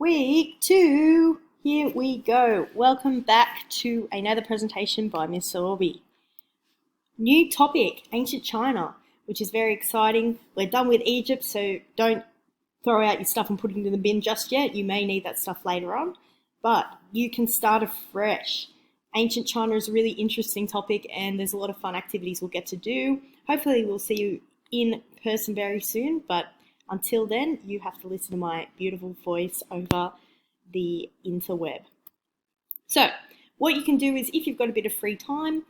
Week 2, here we go. Welcome back to another presentation by Miss Sorby. New topic, ancient China, which is very exciting. We're done with Egypt, so don't throw out your stuff and put it into the bin just yet. You may need that stuff later on, but you can start afresh. Ancient China is a really interesting topic and there's a lot of fun activities we'll get to do. Hopefully we'll see you in person very soon, but until then, you have to listen to my beautiful voice over the interweb. So, what you can do is, if you've got a bit of free time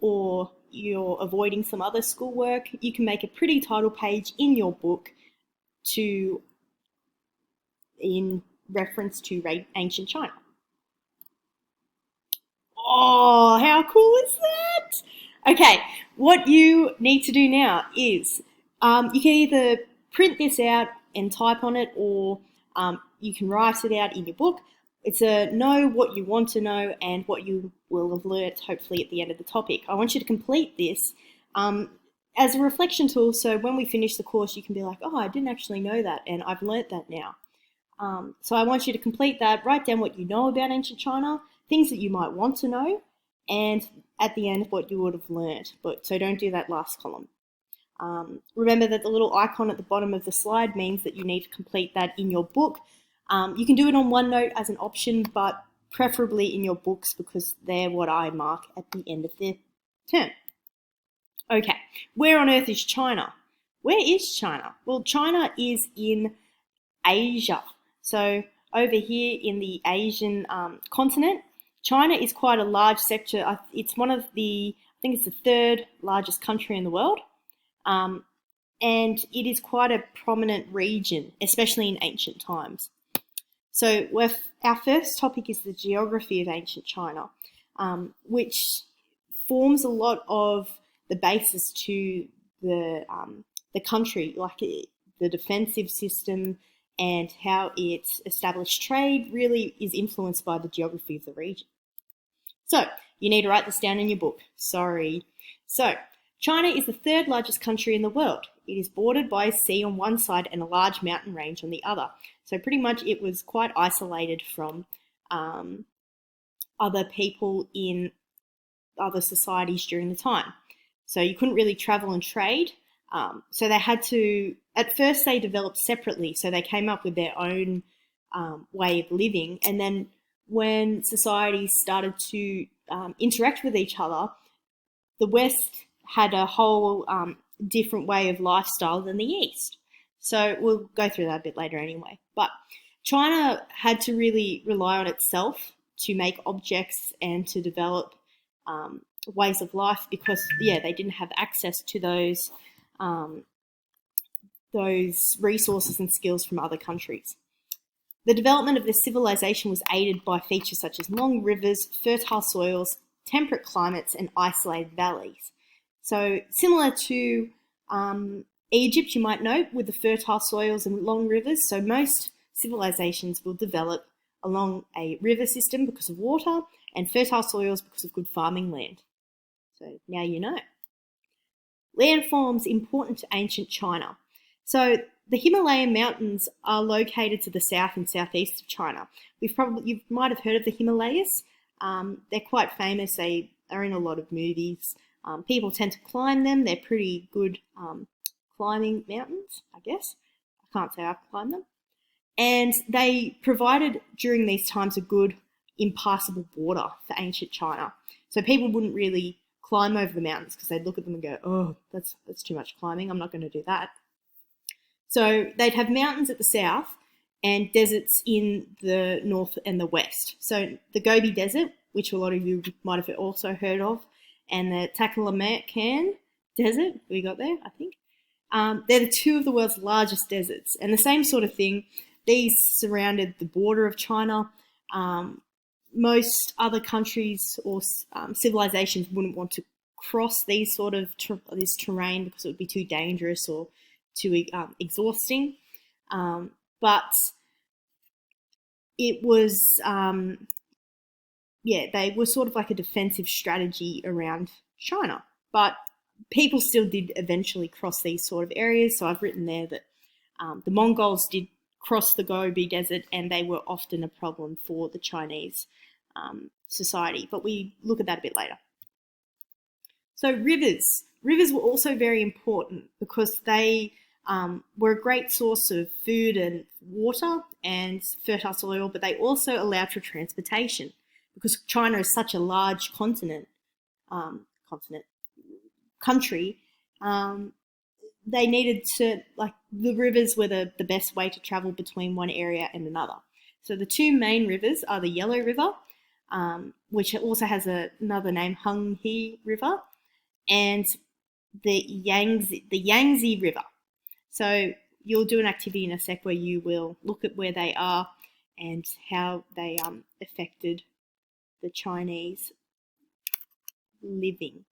or you're avoiding some other schoolwork, you can make a pretty title page in your book in reference to ancient China. Oh, how cool is that? Okay, what you need to do now is you can either print this out and type on it, or you can write it out in your book. It's a know what you want to know and what you will have learnt hopefully at the end of the topic. I want you to complete this as a reflection tool, so when we finish the course you can be like, oh, I didn't actually know that and I've learnt that now. So I want you to complete that, write down what you know about ancient China, things that you might want to know, and at the end what you would have learnt. So don't do that last column. Remember that the little icon at the bottom of the slide means that you need to complete that in your book. You can do it on OneNote as an option, but preferably in your books because they're what I mark at the end of the term. Okay, where on earth is China? Where is China? Well, China is in Asia. So over here in the Asian continent, China is quite a large sector. It's one of I think it's the third largest country in the world. And it is quite a prominent region, especially in ancient times. So our first topic is the geography of ancient China, which forms a lot of the basis to the country, like the defensive system and how it established trade really is influenced by the geography of the region. So you need to write this down in your book. Sorry. So China is the third largest country in the world. It is bordered by a sea on one side and a large mountain range on the other. So pretty much it was quite isolated from other people in other societies during the time. So you couldn't really travel and trade. So they had to, at first they developed separately. So they came up with their own way of living. And then when societies started to interact with each other, the West had a whole different way of lifestyle than the East. So we'll go through that a bit later anyway. But China had to really rely on itself to make objects and to develop ways of life because, they didn't have access to those resources and skills from other countries. The development of the civilization was aided by features such as long rivers, fertile soils, temperate climates, and isolated valleys. So similar to Egypt, you might note, with the fertile soils and long rivers. So most civilizations will develop along a river system because of water and fertile soils because of good farming land. So now you know. Landforms important to ancient China. So the Himalayan mountains are located to the south and southeast of China. You might have heard of the Himalayas. They're quite famous. They are in a lot of movies. People tend to climb them. They're pretty good climbing mountains, I guess. I can't say I've climbed them. And they provided during these times a good impassable border for ancient China. So people wouldn't really climb over the mountains because they'd look at them and go, oh, that's too much climbing. I'm not going to do that. So they'd have mountains at the south and deserts in the north and the west. So the Gobi Desert, which a lot of you might have also heard of, and the Taklamakan Desert, we got there, I think. They're the two of the world's largest deserts. And the same sort of thing, these surrounded the border of China. Most other countries or civilizations wouldn't want to cross these sort of this terrain because it would be too dangerous or too exhausting. But it was... they were sort of like a defensive strategy around China. But people still did eventually cross these sort of areas. So I've written there that the Mongols did crossed the Gobi Desert, and they were often a problem for the Chinese society. But we look at that a bit later. So rivers. Rivers were also very important because they were a great source of food and water and fertile soil, but they also allowed for transportation because China is such a large country. They needed to, like, the rivers were the best way to travel between one area and another. So the two main rivers are the Yellow River, which also has another name, Henghe River, and the Yangtze River. So you'll do an activity in a sec where you will look at where they are and how they affected the Chinese living.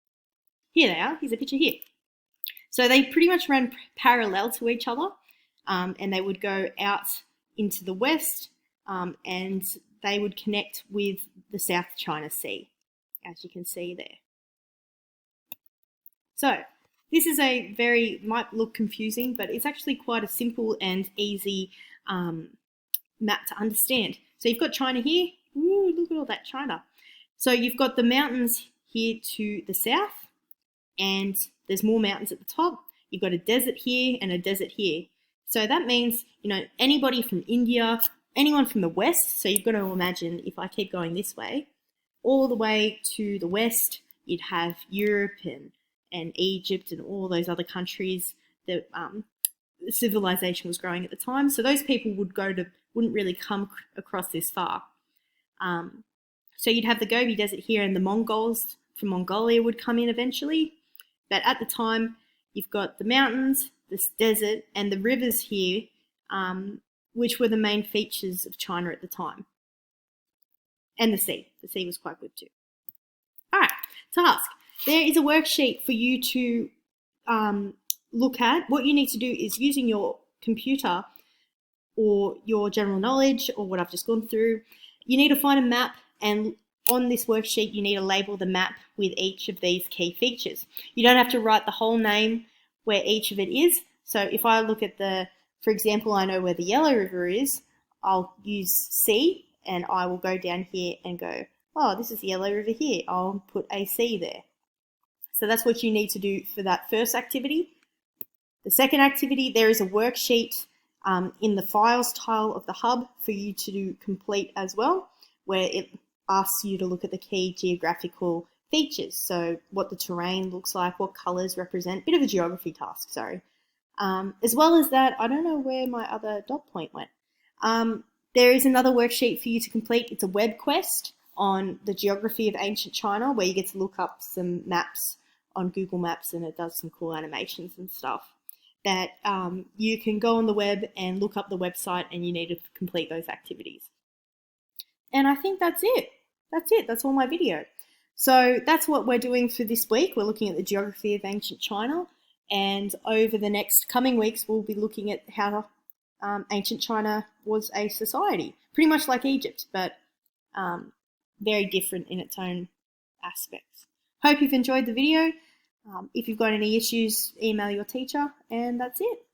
Here they are. Here's a picture here. So they pretty much ran parallel to each other, and they would go out into the west, and they would connect with the South China Sea, as you can see there. So this is might look confusing, but it's actually quite a simple and easy map to understand. So you've got China here. Ooh, look at all that China. So you've got the mountains here to the south, and there's more mountains at the top. You've got a desert here and a desert here. So that means, anybody from India, anyone from the west, so you've got to imagine if I keep going this way, all the way to the west, you'd have Europe and Egypt and all those other countries that civilization was growing at the time. So those people wouldn't really come across this far. So you'd have the Gobi Desert here, and the Mongols from Mongolia would come in eventually. But at the time, you've got the mountains, this desert, and the rivers here, which were the main features of China at the time. And the sea. The sea was quite good too. All right, task. There is a worksheet for you to look at. What you need to do is, using your computer or your general knowledge or what I've just gone through, you need to find a map, and on this worksheet you need to label the map with each of these key features. You don't have to write the whole name where each of it is. So if I look at for example, I know where the Yellow River is, I'll use C, and I will go down here and go, oh, this is the Yellow River here. I'll put a C there. So that's what you need to do for that first activity. The second activity, there is a worksheet in the files tile of the hub for you to complete as well, where it asks you to look at the key geographical features. So what the terrain looks like, what colours represent, bit of a geography task, sorry. As well as that, I don't know where my other dot point went. There is another worksheet for you to complete. It's a web quest on the geography of ancient China, where you get to look up some maps on Google Maps, and it does some cool animations and stuff that you can go on the web and look up the website, and you need to complete those activities. And I think that's it. That's all my video. So that's what we're doing for this week. We're looking at the geography of ancient China, and over the next coming weeks we'll be looking at how ancient China was a society, pretty much like Egypt, but very different in its own aspects. Hope you've enjoyed the video. If you've got any issues, email your teacher, and that's it.